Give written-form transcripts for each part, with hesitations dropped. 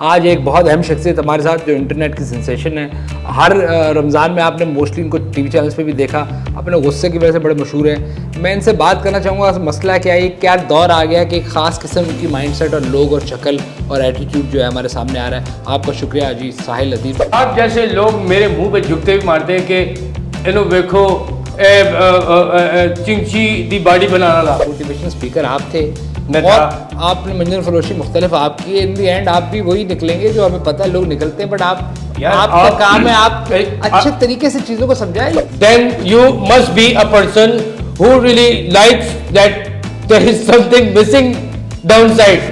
आज एक बहुत अहम शख्सियत हमारे साथ जो इंटरनेट की सेंसेशन है। हर रमज़ान में आपने मोस्टली इनको टीवी चैनल्स पे भी देखा, अपने गुस्से की वजह से बड़े मशहूर हैं। मैं इनसे बात करना चाहूँगा मसला क्या है, क्या दौर आ गया कि एक ख़ास किस्म की माइंडसेट और लोग और शक्ल और एटीट्यूड जो है हमारे सामने आ रहा है। आपका शुक्रिया जी साहिल अदीब। आप जैसे लोग मेरे मुंह पे झुकते भी मारते हैं कि इन्हों देखो चिंची दी बॉडी बनाना ला। मोटिवेशनल स्पीकर आप थे मैं और था। आपने मंजर फरोशी मुख्तलिफ आपकी, इन दी एंड आप भी वही निकलेंगे जो हमें पता है लोग निकलते हैं, बट आपका काम है आप अच्छे तरीके से चीज़ों को समझाएं। Then you must be a person who really likes that there is something missing downside.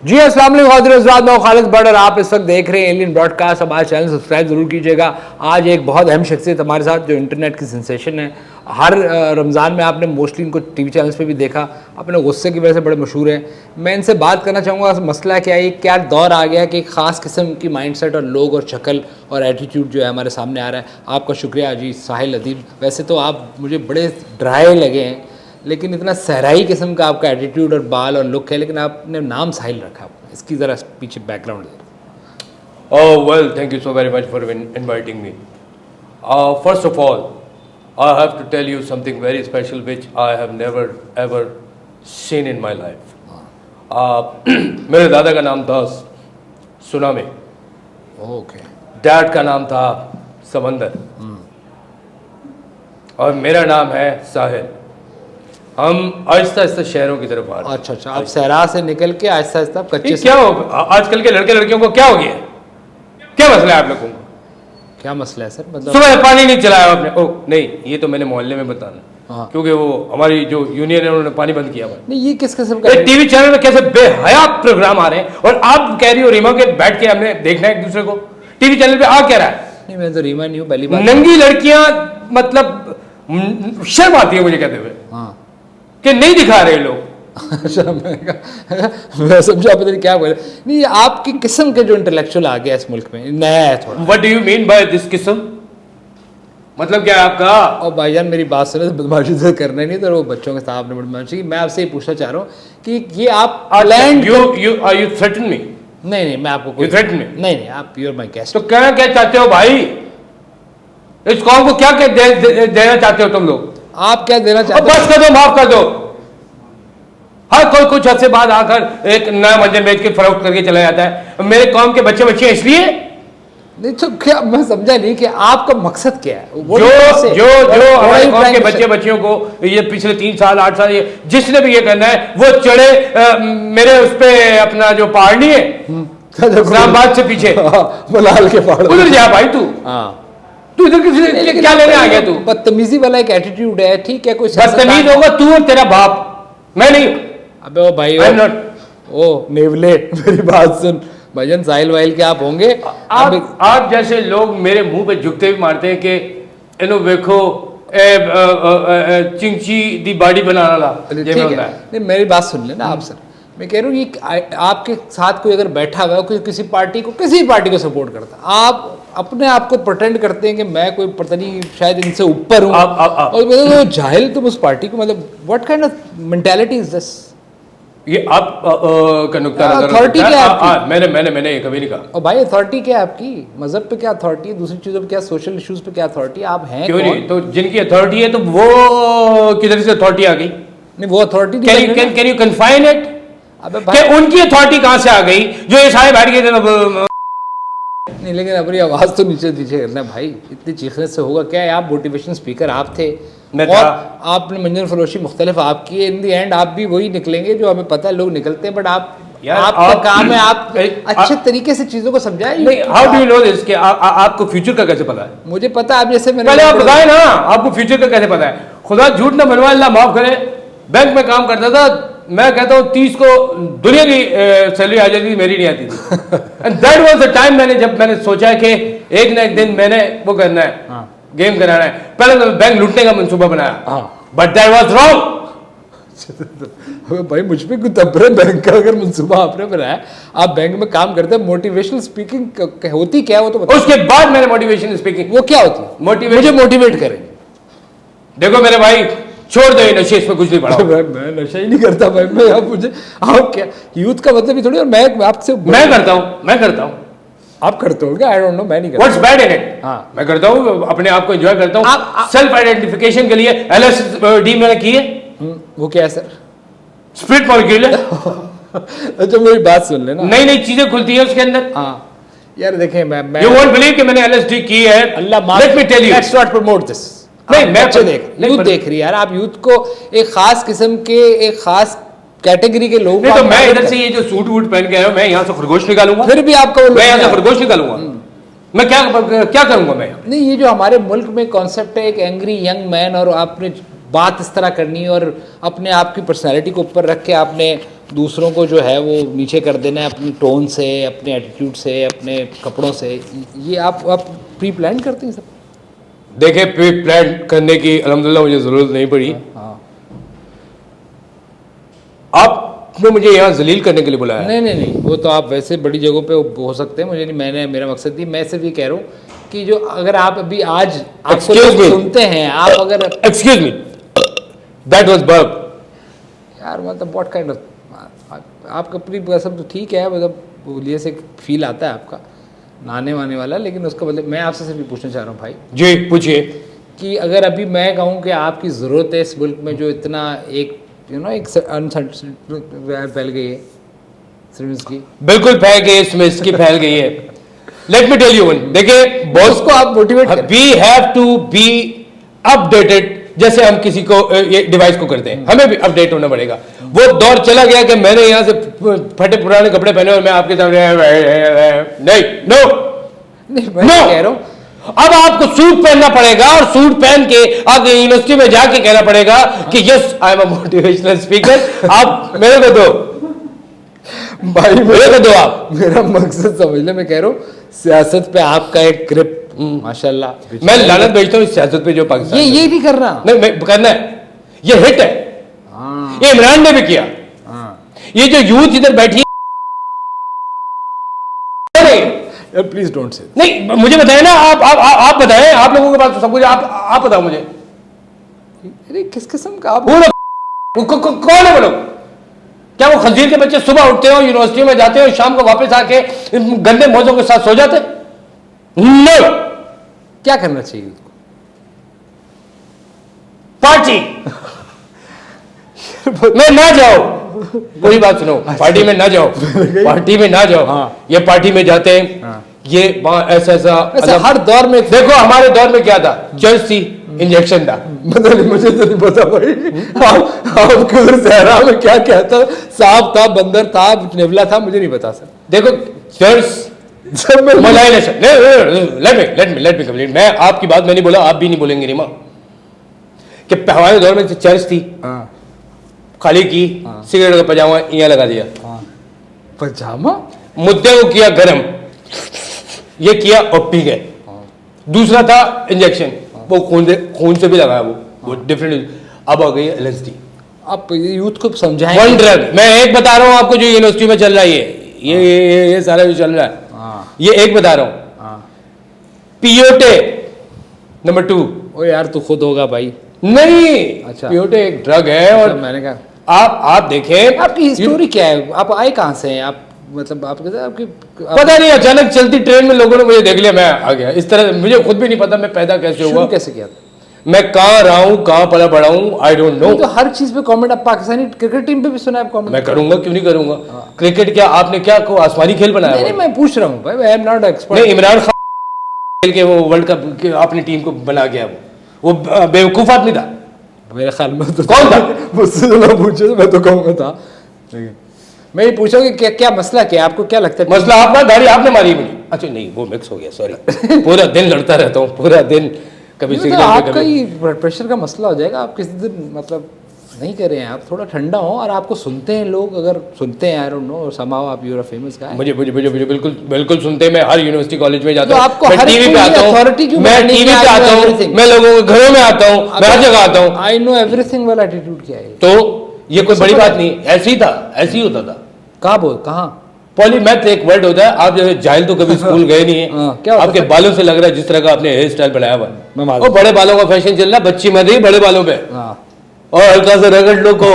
जी अस्सलाम वालेकुम, मैं खालिद बर्डर, आप इस वक्त देख रहे हैं एलियन ब्रॉडकास्ट। हमारा चैनल सब्सक्राइब जरूर कीजिएगा। आज एक बहुत अहम शख्सियत हमारे साथ जो इंटरनेट की सेंसेशन है। हर रमज़ान में आपने मोस्टली इनको टीवी चैनल्स पे भी देखा, अपने गुस्से की वजह से बड़े मशहूर हैं। मैं इनसे बात करना चाहूँगा मसला क्या है, क्या दौर आ गया कि एक ख़ास किस्म की माइंडसेट और लोग और शक्ल और एटीट्यूड जो है हमारे सामने आ रहा है। आपका शुक्रिया जी साहिल अदीब। वैसे तो आप मुझे बड़े ड्राई लगे हैं, लेकिन इतना सहराई किस्म का आपका एटीट्यूड और बाल और लुक है, लेकिन आपने नाम साहिल रखा। इसकी ज़रा पीछे background they. Oh well, thank you so very much for inviting me. First of all, I have to tell you something very special which I have never ever seen in my life. मेरे दादा का नाम था tsunami, okay. Dad का नाम था समंदर और मेरा नाम है साहिल। हम आहिस्ता आहिस्ता शहरों की तरफ आ रहे हैं। अच्छा, आप सहरा से निकल के आहिस्ता आहिस्ता कच्चे क्या हो आजकल के लड़के लड़कियों को क्या हो गया, क्या मसला है आप लोगों को? क्या मसला है सर? मतलब सुबह पानी नहीं चलाया आपने? ओ नहीं, ये तो मैंने मोहल्ले में बताना। हाँ। क्योंकि वो हमारी जो यूनियन है उन्होंने पानी बंद किया हुआ है। नहीं, ये किस किस्म का टीवी चैनल में कैसे बेहया प्रोग्राम आ रहे हैं और आप कह रही हो रीमा के बैठ के हमने देखना है एक दूसरे को। टीवी चैनल पे आ क्या रहा है? नहीं, मैं तो रीमा नहीं हूँ, पहली बात। नंगी लड़कियां, मतलब शर्म आती है मुझे कहते हुए हाँ कि नहीं दिखा रहे लोग। अच्छा, मैं समझा पता नहीं क्या बोले। नहीं, आपकी किस्म के जो इंटेलेक्चुअल आ गया इस मुल्क में, नया है थोड़ा। What do you mean by this किस्म? मतलब क्या है आपका? और भाईजान मेरी बात सुने, बदमाशी तो करना नहीं, तो वो बच्चों के साथ बदमाशी। मैं आपसे ये पूछना चाह रहा हूँ कि ये आप लैंड यू थ्रेटन मी? नहीं, मैं आपको कोई थ्रेटन मी? नहीं, आप प्योर माय गेस्ट। तो कहना क्या चाहते हो भाई? इस कौम को क्या देना चाहते हो तुम लोग? आप क्या देना चाहते हो? बस कर दो, माफ कर दो। हर कोई कुछ हद बाद आकर एक नया मंजर बेच के फरोख्त करके चला जाता है। मेरे कौम के बच्चे बच्चे इसलिए नहीं, तो क्या मैं समझा नहीं कि आपका मकसद क्या है? जो हमारे कौम के बच्चे बच्चियों को ये पिछले 3 साल 8 साल जिसने भी ये करना है वो चढ़े मेरे उस पे अपना जो पहाड़ी है इस्लामाबाद से पीछे मलाल के पहाड़, उधर जा भाई तू। हाँ, तू इधर किसी क्या लेने आ गया तू? बदतमीजी वाला एक एटीट्यूड है, ठीक है। कोई बदतमीज होगा तू और तेरा बाप, मैं नहीं। अबे ओ भाई, ओ नेवले, मेरी बात सुन भाईजान, साहिल वाहिल के आप होंगे। आप जैसे लोग मेरे मुंह पे झुकते भी मारते हैं कि इन्हों देखो चिंची दी बॉडी बनाना ला। ठीक है, नहीं मेरी बात सुन लेना आप सर। मैं कह रहा हूँ कि आपके साथ कोई अगर बैठा हुआ है, किसी पार्टी को सपोर्ट करता, आप अपने आप को प्रोटेंड करते हैं कि मैं कोई पता नहीं शायद इनसे ऊपर हूँ, और मतलब जाहिल तुम उस पार्टी को, मतलब what kind of mentality is this? ये आप का नुक्ता नजर अथॉरिटी क्या है आपकी? मैंने ये कभी नहीं कहा। और भाई अथॉरिटी क्या है आपकी? मजहब पे क्या अथॉरिटी है? दूसरी चीजों पे क्या, सोशल इश्यूज पे क्या अथॉरिटी? आप हैं क्यों कौन? नहीं? तो जिनकी अथॉरिटी है तो वो किधर से अथॉरिटी आ गई? नहीं, वो authority can you confine it? अबे भाई उनकी अथॉरिटी कहाँ से आ गई जो ये सारे बैठ गए? नहीं, लेकिन अपनी आवाज तो नीचे करना भाई, इतनी चीखने से होगा क्या है? आप मोटिवेशन स्पीकर आप थे और आपने मंजर फरोशी मुख्तलिफ आपकी, इन दी एंड आप भी वही निकलेंगे जो हमें पता है लोग निकलते हैं, बट आपका काम है आप अच्छे तरीके से चीजों को समझाएं। How do you know this? आपको फ्यूचर का कैसे पता है? मुझे पता है, आप जैसे पहले आप बताए ना, आपको फ्यूचर का कैसे पता है? खुदा झूठ ना बनवाए, अल्लाह माफ करे। बैंक में काम करता था, मैं कहता हूँ 30 को दुनिया की सैलरी आ जाती थी, मेरी नहीं आती थी। And that was the time जब मैंने सोचा कि एक ना एक दिन मैंने वो करना है, गेम कराना है। पहले तो बैंक लूटने का मंसूबा बनाया, बट दैट वाज रॉन्ग। भाई मुझ पे कुछ तबरे बैंक का अगर मंसूबा आपने बनाया, आप बैंक में काम करते हैं, मोटिवेशनल स्पीकिंग होती क्या है वो तो बताओ। उसके बाद मैंने मोटिवेशनल स्पीकिंग, वो क्या होती है? मुझे मोटिवेट करें। देखो मेरे भाई, छोड़ दो ये नशे, इसमें कुछ नहीं पड़ा। मैं नशा ही नहीं करता भाई, मैं आप मुझे आप क्या यूथ का मतलब ही थोड़ी, और मैं आपसे मैं करता हूँ। आप करते हो क्या? आई डोंट नो, मैं नहीं करता। What's bad in it? हाँ। मैं करता हूँ, अपने आप को एंजॉय करता हूँ, सेल्फ आइडेंटिफिकेशन के लिए। LSD मैंने की है। वो क्या है सर? स्प्लिट मॉलिक्यूल है। अच्छा मेरी बात सुन लेना, नई नई चीजें खुलती है उसके अंदर। हाँ यार देखें, मैं यू वोंट बिलीव कि मैंने LSD की है। अल्लाह माफ, let me tell you, let's not promote this. नहीं, मैं बच्चे यूथ देख रही है यार, आप यूथ को एक खास किस्म के, एक खास कैटेगरी के लोग, नहीं तो मैं इधर से ये जो सूट वूट पहन के आया हूं, मैं यहाँ से खरगोश निकालूंगा। फिर भी आपको मैं यहाँ से खरगोश निकालूंगा। मैं क्या करूंगा मैं? नहीं, ये जो हमारे मुल्क में कॉन्सेप्ट है एक एंग्री यंग मैन, और आपने बात इस तरह करनी है और अपने आप की पर्सनैलिटी को ऊपर रख के आपने दूसरों को जो है वो नीचे कर देना है अपनी टोन से, अपने एटीट्यूड से, अपने कपड़ों से, ये आप प्री प्लान करते हैं सब? देखे, प्री प्लान करने की अल्हम्दुलिल्लाह मुझे जरूरत नहीं पड़ी। हाँ। आपने मुझे यहाँ जलील करने के लिए बुलाया। नहीं, वो तो आप वैसे बड़ी जगहों पे हो सकते हैं, मुझे नहीं, मेरा मकसद नहीं, मैं सिर्फ ये कह रहा हूँ कि जो अगर आप अभी आज आपको लोग सुनते हैं, आप अगर एक्सक्यूज मी, दैट वाज बर्ब यार, मतलब व्हाट काइंड ऑफ, आपका प्री सब तो ठीक है, मतलब बोलिए से फील आता है आपका नहाने वाने वाला, लेकिन उसका मतलब मैं आपसे सिर्फ ये पूछना चाह रहा हूँ भाई जी, पूछिए कि अगर अभी मैं कहूँ कि आपकी ज़रूरत है इस मुल्क में, जो इतना एक एक अनसर्टेनिटी फैल गई है सर्विस की, बिल्कुल फैल गई है, स्मिथ की फैल गई है। Let me tell you one, देखिए बॉस को आप मोटिवेट करें। We have to be updated, जैसे हम किसी को ये डिवाइस को करते हैं, हमें भी अपडेट होना पड़ेगा। वो दौर चला गया कि मैंने यहाँ से फटे पुराने कपड़े पहने और मैं आपके सामने नहीं, नो मैं कह रहा हूँ अब आपको सूट पहनना पड़ेगा, और सूट पहन के आपको यूनिवर्सिटी में जाके कहना पड़ेगा कि yes I am a motivational speaker. आप मेरे को दो भाई, मेरे को दो आप। मेरा मकसद समझ ले, मैं कह रहा हूँ सियासत पे आपका एक ग्रिप माशाल्लाह। मैं लानत भेजता हूँ इस सियासत पे जो पाकिस्तान ये नहीं कर रहा। नहीं, मैं करना है, ये हिट है, ये इमरान ने भी किया। ये जो यूथ इधर बैठी है, प्लीज डोंट से, नहीं मुझे बताएं ना, आप बताएं, आप लोगों के पास सब कुछ, आप बताओ मुझे। अरे किस किस्म का आप कौन है वो लोग? क्या वो खंजीर के बच्चे सुबह उठते हो, यूनिवर्सिटी में जाते हो, शाम को वापस आके गंदे मौजों के साथ सो जाते? नो। क्या करना चाहिए उसको? पार्टी में ना जाओ, कोई बात सुनो, पार्टी में ना जाओ, पार्टी में ना जाओ। हाँ। ये पार्टी में जाते हैं, ये ऐसा हर दौर में देखो, हमारे दौर में क्या था? चर्च थी, इंजेक्शन था। मतलब मुझे तो नहीं पता भाई, आपके उधर सहरा में क्या क्या था? सांप था, बंदर था, नेवला था, मुझे नहीं पता सर। देखो चर्च लेट मी कंप्लीट। मैं आपकी बात मैं नहीं बोला, आप भी नहीं बोलेंगे रीमा, कि हमारे दौर में चर्च थी, खाली की, सिगरेट का पजामा यहाँ लगा दिया, पजामा, मुद्दे को किया गरम, ये किया और पी गए। दूसरा था इंजेक्शन, वो खून से भी लगाया, वो डिफरेंट। अब आ गई LSD। आप यूथ को समझाएं। वन ड्रग, मैं एक बता रहा हूँ आपको जो यूनिवर्सिटी में चल रहा है, ये सारा जो चल रहा है, ये एक बता रहा हूँ। पियोटे नंबर 2। ओ यार तू खुद होगा भाई। नहीं, अच्छा, पियोटे एक ड्रग है। और मैंने कहा आप देखें, आपकी स्टोरी क्या है? आप आए कहाँ से हैं? आप मतलब आपकी पता नहीं, अचानक चलती ट्रेन में लोगों ने मुझे देख लिया, मैं आ गया। इस तरह मुझे खुद भी नहीं पता मैं पैदा कैसे हुआ, कैसे किया था, मैं कहाँ रहा हूँ, कहाँ पला बड़ा हूँ, आई डोंट नो। तो हर चीज पे कमेंट, आप पाकिस्तानी क्रिकेट टीम पे भी सुना है आप कमेंट? मैं करूंगा, क्यों नहीं करूंगा। क्रिकेट क्या आपने क्या को आसमानी खेल बनाया? नहीं, मैं पूछ रहा हूँ भाई, आई एम नॉट एक्सपर्ट। नहीं, इमरान खान खेल के वो वर्ल्ड कप अपनी टीम को बना गया, वो बेवकूफ आदमी था मेरे ख्याल में। तो कौन था? मुझसे जो ना पूछे तो मैं तो कहूँगा था। मैं ये पूछा कि क्या मसला क्या, आपको क्या लगता है? मसला आपका, गाड़ी आपने मारी मुझे। अच्छा नहीं, वो मिक्स हो गया, सॉरी। पूरा दिन लड़ता रहता हूँ, पूरा दिन, कभी तो सिगरेट आपका ही ब्लड प्रेशर का मसला हो जाएगा। आप किसी दिन मतलब नहीं कर रहे हैं, आप थोड़ा ठंडा हो, और आपको सुनते हैं लोग, अगर सुनते हैं, आई डोंट नो, समहाउ आप you are a famous guy. मुझे बिल्कुल सुनते हैं। मैं हर यूनिवर्सिटी कॉलेज में जाता हूँ, आपको मैं टीवी पे आता हूँ, मैं टीवी पे आता हूँ, मैं लोगों के घरों में आता हूँ, मैं हर जगह आता हूँ। आई नो एवरीथिंग वाला एटीट्यूड क्या है? तो ये कोई बड़ी बात नहीं, ऐसे ही था, ऐसे ही होता था। कहाँ पॉलीमैथ एक वर्ड होता है। आप जैसे जाहिल तो कभी स्कूल गए नहीं है। क्या आपके बालों से लग रहा है जिस तरह का आपने हेयर स्टाइल बनाया हुआ है, मैं वो बड़े बालों का फैशन चल रहा है, बच्ची मर रही है बड़े बालों पे। और हल्का सा रगड़ लो को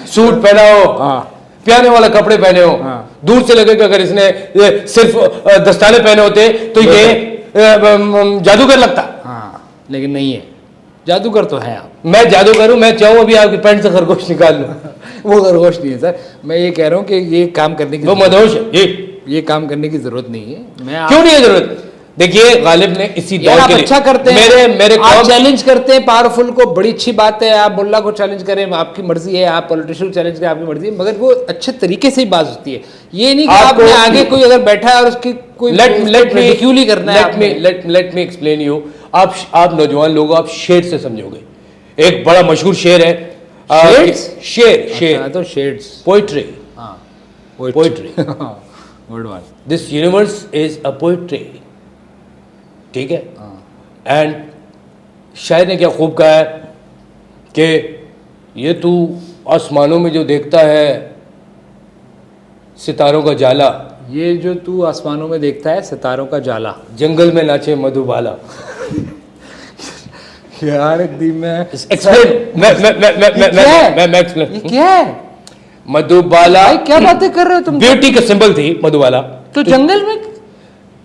सूट पहना हो, हाँ। प्याने वाला कपड़े पहने हो, हाँ। दूर से लगेगा अगर इसने ये सिर्फ दस्ताने पहने होते तो ये जादूगर लगता। हाँ, लेकिन नहीं है, जादूगर तो है आप। मैं जादूगर हूं, मैं चाहूं अभी आपकी पैंट से खरगोश निकाल लूं। वो खरगोश नहीं है सर, मैं ये कह रहा हूँ कि ये काम करने की वो मदहोश है ये काम करने की जरूरत नहीं है। मैं क्यों नहीं है जरूरत? देखिए गालिब ने इसी यार दौर आप के लिए अच्छा करते हैं, मेरे आप कौम चैलेंज करते हैं पावरफुल को, बड़ी अच्छी बात है। आप मुल्ला को चैलेंज करें, आपकी मर्जी है, आप पॉलिटिशियन को चैलेंज करें, आपकी मर्जी है, मगर वो अच्छे तरीके से ही बात होती है। ये नहीं कि आपको- आपने आगे कोई अगर बैठा है और उसकी कोई रिडिक्यूल ही करना है आपने। Let me explain you. आप नौजवान लोग, आप शेर से समझोगे। एक बड़ा मशहूर शेर है, Shades? शेर तो शेड्स, पोइट्री, हाँ, poetry. Good one. This universe is a poetry, ठीक है। एंड शायर ने क्या खूब कहा है कि ये तू आसमानों में जो देखता है सितारों का जाला, ये जो तू आसमानों में देखता है सितारों का जाला, जंगल में नाचे मधुबाला। यार एक दिन में एक्सप्लेन मैं एक्सप्लेन। ये क्या है मधुबाला भाई, क्या बातें कर रहे हो तुम? ब्यूटी का सिंबल थी मधुबाला। तो जंगल में,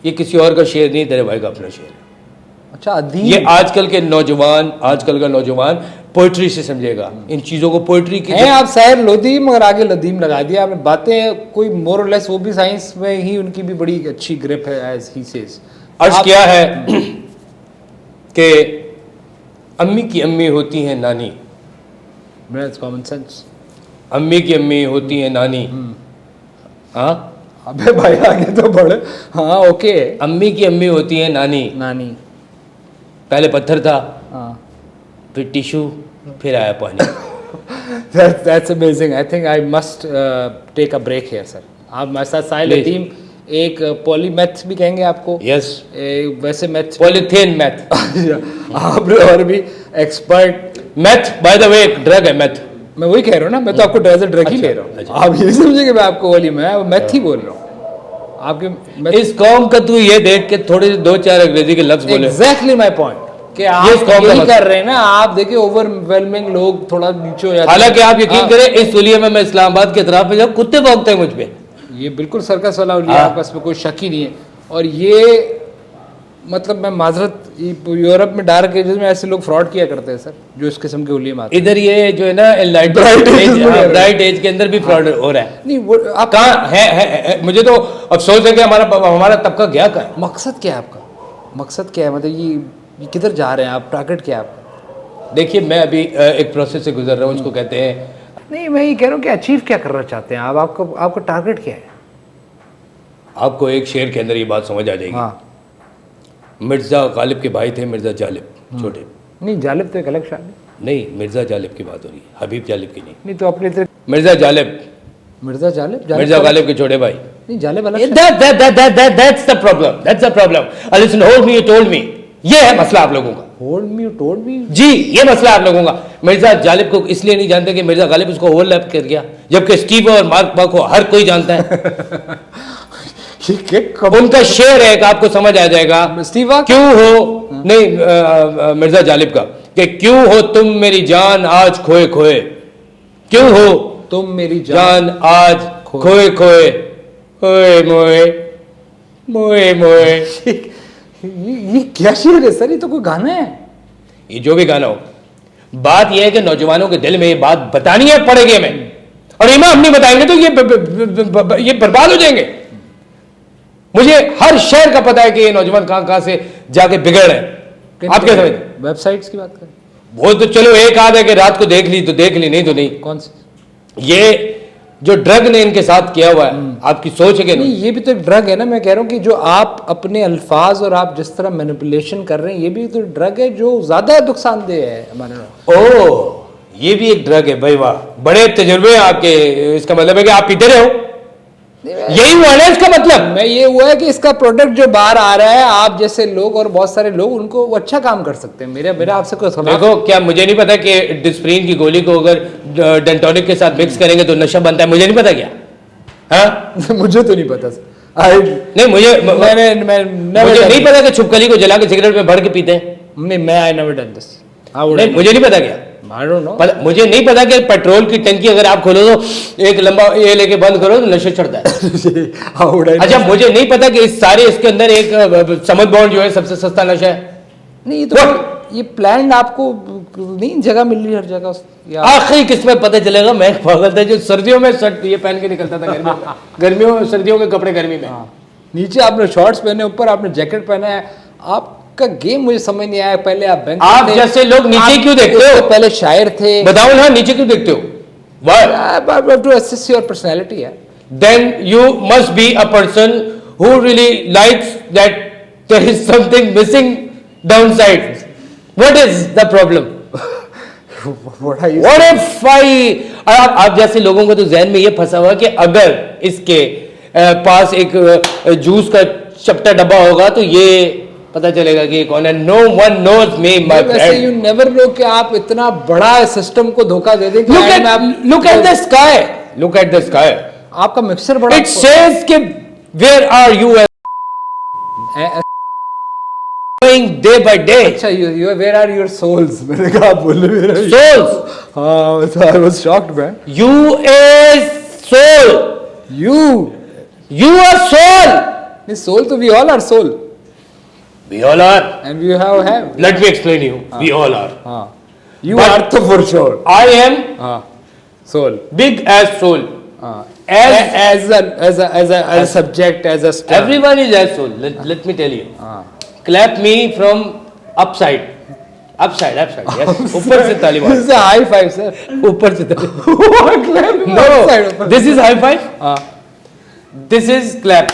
ये किसी और का शेर नहीं, तेरे भाई का अपना शेर है। अच्छा अधीन, ये आजकल का नौजवान पोइट्री से समझेगा इन चीजों को। पोइट्री की है आप शायर लोधी, मगर आगे लदीम लगा दिया आपने। बातें कोई मोर और लेस, वो भी साइंस में ही उनकी भी बड़ी अच्छी ग्रिप है, एज ही सेज। अर्ज किया है कि अम्मी की अम्मी होती हैं नानी, कॉमन सेंस। अम्मी की अम्मी होती हैं नानी। हाँ, अबे भाई आगे तो बढ़। हाँ ओके। अम्मी की अम्मी होती हैं नानी। नानी, पहले पत्थर था, हाँ। फिर टिश्यू, फिर आया पानी। That's amazing. I think I must take a break here, sir. आप हमारे साथ साहिल Please. लतीम, एक पॉलीमैथ भी कहेंगे आपको। यस, वैसे मैथ पॉलीथेन मैथ। आप और भी expert. Math by the way एक ड्रग है, मैथ। मैं वही कह रहा हूँ ना, मैं तो आपको ड्रग ड्रग ही अच्छा, ले रहा हूँ। अच्छा। आप ये समझे कि मैं आपको वाली मैं मैथ ही बोल रहा हूँ आपके मैथ। इस कौम का तू ये देख के थोड़े 2-4 अंग्रेजी के लफ्ज बोले। एग्जैक्टली माय पॉइंट कि इस आप कौम का यही मत- कर रहे हैं ना। आप देखिए ओवरवेलमिंग लोग थोड़ा नीचे हो जाते हैं। हालांकि आप यकीन हाँ, करें इस हुलिये में मैं इस्लामाबाद के अतराफ में जब कुत्ते भौंकते हैं मुझ पे। ये बिल्कुल सर्कस वाला हुलिया, हाँ। आपका इसमें कोई शक ही नहीं है। और ये मतलब मैं माजरत, यूरोप में डार्क एजेस में ऐसे लोग फ्रॉड किया करते हैं सर, जो इस किस्म के हुलिये में आते हैं। इधर ये जो है ना ब्राइट एज के अंदर भी फ्रॉड हो रहा है। नहीं वो आप कहाँ है? मुझे तो अफसोस है कि हमारा तबका गया कहाँ है? मकसद क्या है आपका? मकसद क्या है? मतलब ये किधर जा रहे हैं आप? टारगेट क्या है आपका? देखिए मैं अभी एक प्रोसेस से गुजर रहा हूँ, उसको कहते हैं। नहीं मैं ये कह रहा हूँ कि अचीव क्या करना चाहते हैं आप? आपका टारगेट क्या है? आपको एक शेर के अंदर ये बात समझ आ जाएगी। हाँ, मिर्जा गालिब के भाई थे मिर्जा जालिब, छोटे। नहीं जालिब तो एक अलग शादी। नहीं, मिर्जा जालिब की बात हो रही है, हबीब जालिब की नहीं। नहीं तो अपने इधर मिर्जा जालिब, मिर्जा जालिब, मिर्जा गालिब के छोटे भाई। नहीं जालिब अलग। That's the problem. That's the problem. Listen, hold me, you told me. ये है मसला आप लोगों का। Hold me, told me. जी, ये मसला आप लोगों का। मिर्जा जालिब को इसलिए नहीं जानते कि मिर्जा गालिब उसको ओवरलैप कर गया, जबकि स्टीव और मार्क बा को हर कोई जानता है। उनका शेर है, आपको समझ आ जाएगा। स्टीव क्यों हो नहीं मिर्जा जालिब का कि क्यों हो तुम मेरी जान आज खोए खोए, क्यों हो तुम मेरी जान आज खोए खोए, ओए मोए मोए मोए। ये क्या शेर है सर? ये तो कोई गाना है। ये जो भी गाना हो, बात यह है कि नौजवानों के दिल में ये बात बतानी है पड़ेगी हमें, और इमाम हम नहीं बताएंगे तो ये बर्बाद हो जाएंगे। मुझे हर शहर का पता है कि ये नौजवान कहां से जाके बिगड़ रहे हैं। आप क्या समझते? वेबसाइट्स की बात करें, वो तो चलो एक आध है कि रात को देख ली तो देख ली, नहीं तो नहीं। कौन सी? ये जो ड्रग ने इनके साथ किया हुआ है, आपकी सोच है कि नहीं नहीं? ये भी तो एक ड्रग है ना। मैं कह रहा हूँ कि जो आप अपने अल्फाज और आप जिस तरह मैनिपुलेशन कर रहे हैं, ये भी तो ड्रग है जो ज्यादा नुकसानदेह है हमारे। ओह, ये भी एक ड्रग है भाई, वाह, बड़े तजुर्बे हैं आपके। इसका मतलब है कि आप पीते रहे हो, यही हुआ ना इसका मतलब। मैं ये हुआ है कि इसका प्रोडक्ट जो बाहर आ रहा है, आप जैसे लोग और बहुत सारे लोग उनको वो अच्छा काम कर सकते हैं। मेरा आपसे कोई खिलाफ। देखो, क्या मुझे नहीं पता कि डिस्प्रीन की गोली को अगर डेंटोनिक के साथ मिक्स करेंगे तो नशा बनता है? मुझे नहीं पता क्या? हाँ, मुझे तो नहीं पता नहीं मुझे नहीं पता कि छुपकली को जला के सिगरेट में भर के पीते हैं। नहीं मैं आई नेवर डन दिस। नहीं, मुझे नहीं पता क्या। I don't know. मुझे नहीं पता कि पेट्रोल की टंकी अगर आप खोलो तो एक लंबा ये लेके बंद करो तो नशे चढ़ता है। How would I अच्छा मुझे नहीं पता कि इस सारे इसके अंदर एक समझ बॉन्ड जो है सबसे सस्ता नशा है। नहीं, ये प्लान आपको नहीं जगह मिल रही हर जगह। आखिरी किस्मत पता चलेगा। मैं पागल था जो सर्दियों में शर्ट ये पहन के निकलता था गर्मियों सर्दियों के कपड़े गर्मी में। नीचे आपने शॉर्ट्स पहने, ऊपर आपने जैकेट पहना है। आपका गेम मुझे समझ नहीं आया। पहले आप बैंक आप जैसे लोग नीचे क्यों देखते हो? पहले शायर थे। बताओ ना नीचे क्यों देखते हो? Why? To assess your personality है। Then you must be a person who really likes that there is something missing downside. What is the problem? What are you What if आप जैसे लोगों को तो जहन में ये फंसा हुआ कि अगर इसके पास एक जूस का चपटा डब्बा होगा तो ये पता चलेगा कि कौन है। No one knows me my friend. You never know कि आप इतना बड़ा सिस्टम को धोखा दे देंगे। Look at the sky, look at the sky. आपका मिक्सर बड़ा। इट सेज कि where are you going day by day। अच्छा, you where are your souls? मैंने कहा आप बोले मेरा souls। हाँ, I was shocked man। You is soul। You are soul। नहीं, soul तो we all are soul। We all are। And we have। Let me explain you। We all are। हाँ। You are तो for sure। I am हाँ। Soul। big as soul। हाँ। As a subject, as a star। everyone is as soul। Let me tell you। हाँ। Clap me from upside। Upside। Yes। ऊपर से ताली मारो। This is a high five sir। ऊपर से ताली। Clap me No, upside। this is high five। हाँ। This is clap।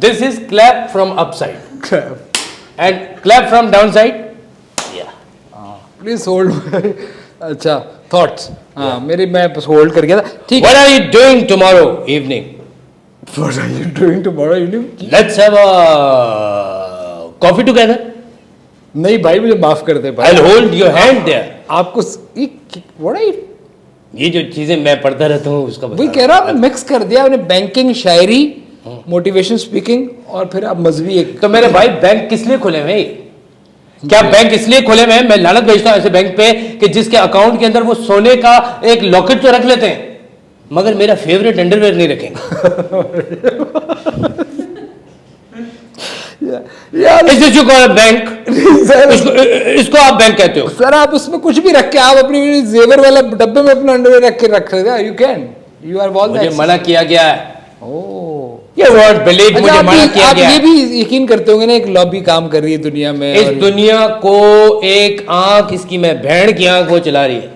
This is clap from upside। Clap। And clap from downside। Yeah। Please hold। अच्छा, thoughts। हाँ, मेरी मैं hold कर गया था। ठीक है। What are you doing tomorrow evening? What are you doing tomorrow evening? Let's have a coffee together। नहीं भाई, मुझे माफ कर दे भाई। I'll hold your hand there। आपको ये what are you? ये जो चीजें मैं पढ़ता रहता हूँ उसका वही कह रहा हूँ, मिक्स कर दिया आपने बैंकिंग, शायरी, मोटिवेशन स्पीकिंग और फिर आप मजहबी एक। तो मेरे भाई बैंक किस लिए खुले हुए हैं? क्या बैंक इसलिए खुले हुए हैं? मैं लानत भेजता हूँ ऐसे बैंक पे कि जिसके अकाउंट के अंदर वो सोने का एक लॉकेट तो रख लेते हैं मगर मेरा फेवरेट अंडरवेयर नहीं रखेंगे। यार Is this you call a bank? इसको आप बैंक कहते हो? सर आप उसमें कुछ भी रख के आप अपनी जेवर वाला डब्बे में अपना अंडरवेयर रख के रख सकते हैं। You can, you are all मुझे मना किया गया है। ओह, ये वर्ड बिलीव मुझे मना किया गया आप ये है। भी यकीन करते होंगे ना, एक लॉबी काम कर रही है दुनिया में। इस दुनिया को एक आंख इसकी मैं भेड़ की आंख वो चला रही है।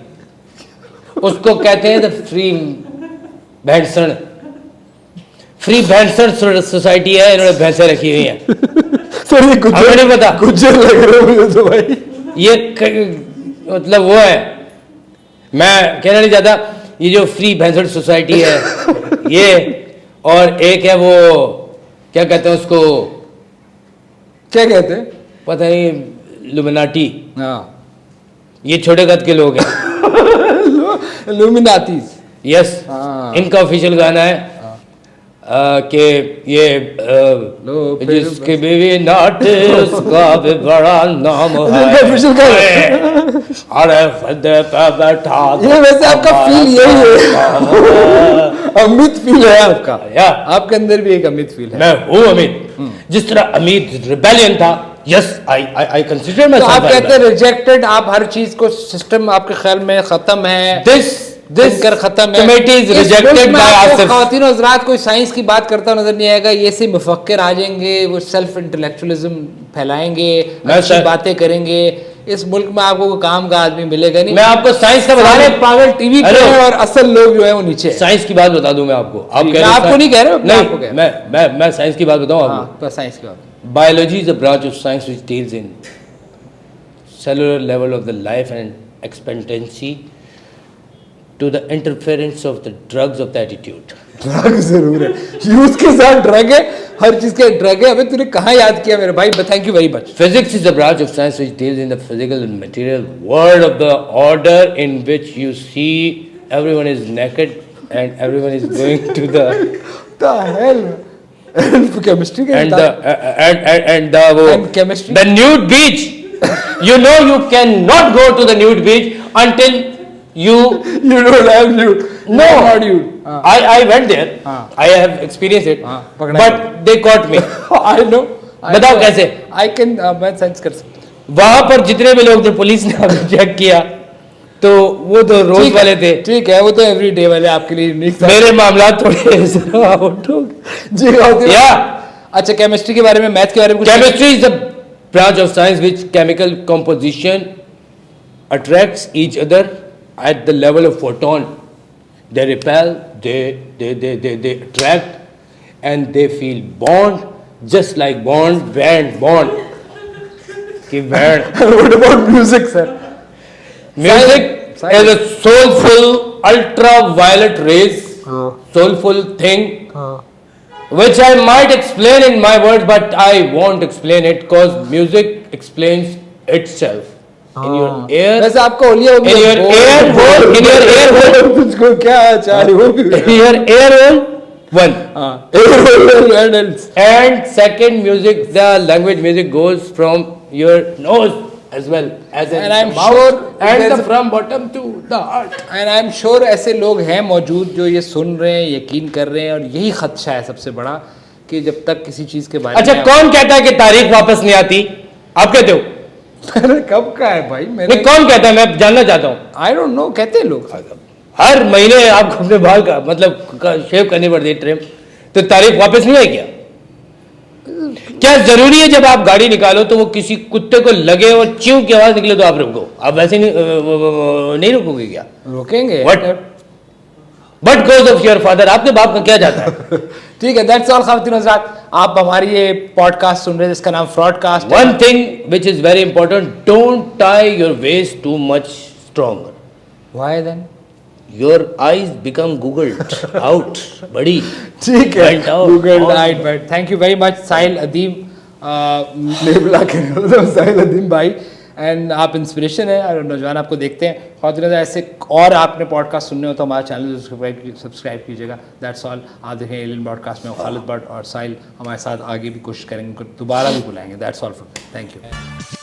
उसको कहते हैं द फ्री भैंसण। फ्री भैंसण सोसाइटी है, इन्होंने भैंसें रखी हुई हैं। सर ये कुछ नहीं पता, कुछ लग रहा है मुझे तो भाई। ये मतलब वो है, मैं कहना नहीं चाहता। ये जो फ्री भैंसण सोसाइटी है ये, और एक है वो क्या कहते हैं उसको, क्या कहते हैं पता नहीं, लुमिनाटी। हाँ, ये छोटे कद के लोग हैं। लुमिनाटीज। यस, हाँ। इनका ऑफिशियल गाना है कि ये जिसके बीवी नाट उसका भी बड़ा नाम है। ऑफिशियल गाना है। अरे फदे पे बैठा ये वैसे आपका फील यही है। अमित फील है आपका। या आपके अंदर भी एक अमित फील है। मैं हूँ अमित। जिस तरह अमित रिबेलियन था, यस आई कंसीडर माय तो आप कहते हैं रिजेक्टेड, आप हर चीज को सिस्टम आपके ख्याल में खत्म है, दिस कर खत्म है। Committee is rejected by Asif. खातिन और हज़रात कोई साइंस की बात करता नजर नहीं आएगा। ये से मुफक्किर आ जाएंगे, वो सेल्फ इंटेलेक्चुअलिज्म फैलाएंगे, अच्छी बातें करेंगे। इस मुल्क में आपको कोई काम का आदमी मिलेगा नहीं। मैं आपको साइंस का बता सारे रहा पागल टीवी पे हैं और असल लोग जो है वो नीचे। साइंस की बात बता दूं मैं आपको। आप मैं कह रहे आपको नहीं कह रहा हूं, नहीं, आपको कह रहा हूं। मैं साइंस की बात बताऊं आपको। हाँ, तो साइंस की बात। Biology is a branch of science which deals in cellular level of the life and expectancy to the interference of the drugs of the attitude। Drug जरूर है, यूथ के साथ ड्रग है, हर चीज के ड्रग है। अबे तूने कहाँ याद किया मेरे भाई? Thank you very much. Physics is a branch of science which deals in the physical and material world of the order in which you see everyone is naked and everyone is going to the The hell? Chemistry का and the and the वो And chemistry? the nude beach You know you cannot go to the nude beach until you don't have nude. no Not you. I went there. हाँ. I have experienced it. हाँ, पकड़ा But they caught me. I know. बताओ कैसे? I can मैं sense कर सकता हूँ. वहां पर जितने भी लोग थे पुलिस ने हमें चेक किया तो वो तो रोज ठीक है, वाले थे. ठीक है, वो तो एवरीडे वाले आपके लिए यूनिक था. मेरे मामला थोड़े आउट हो गए. जी होती है. Yeah. अच्छा, केमिस्ट्री के बारे में, मैथ के बारे में कुछ. Chemistry is the branch of science which chemical composition attracts each other at the level of photon. They repel, they attract, and they feel bond, just like bond. कि band. What about music, sir? Music Science. is a soulful, ultraviolet rays, soulful thing, which I might explain in my words, but I won't explain it because music explains itself. In your ear, वैसे आपका ओलिया in your ear hole, in your ear hole, तुझको क्या चाहिए वो भी. in your ear hole, one. हाँ. And second, music, the language music goes from your nose as well as in And I'm the mouth, sure and there's the from bottom to the heart. And I am sure ऐसे लोग हैं मौजूद जो ये सुन रहे हैं, यकीन कर रहे हैं, और यही खदशा है सबसे बड़ा कि जब तक किसी चीज के बारे अच्छा, में कौन कहता है कि तारीख वापस नहीं आती? आप कहते हो? मैंने कब का है भाई, नहीं, मैंने कौन कहता है? मैं जानना चाहता हूँ. आई डोंट नो, कहते हैं लोग. हर महीने आपको अपने बाल का मतलब शेव करनी पड़ती है, ट्रिम, तो तारीख वापस नहीं आई क्या? क्या जरूरी है जब आप गाड़ी निकालो तो वो किसी कुत्ते को लगे और च्यू की आवाज निकले तो आप रुको? आप वैसे नहीं रुकोगे क्या? रोकेंगे. But goes off your father, आपके बाप का क्या जाता है? ठीक है, दैट्स ऑल खातिन हज़रात. आप हमारी ये पॉडकास्ट सुन रहे हैं जिसका नाम फ्रॉडकास्ट. One thing which is very important, don't tie your waist too much stronger. Why then? Your eyes become googled out, buddy. ठीक है, Went out. Google right. But thank you very much Sahil अदीम, nebula के साहिल अदीम भाई. And आप inspiration है और नौजवान आपको देखते हैं. खातिन ऐसे और आपने पॉडकास्ट सुनने हो तो हमारे चैनल सब्सक्राइब कीजिएगा. That's all. आप देखें एलियन पॉडकास्ट में खालिद भट्ट और साहिल हमारे साथ आगे भी कोशिश करेंगे, दोबारा भी बुलाएंगे. That's all. Thank you.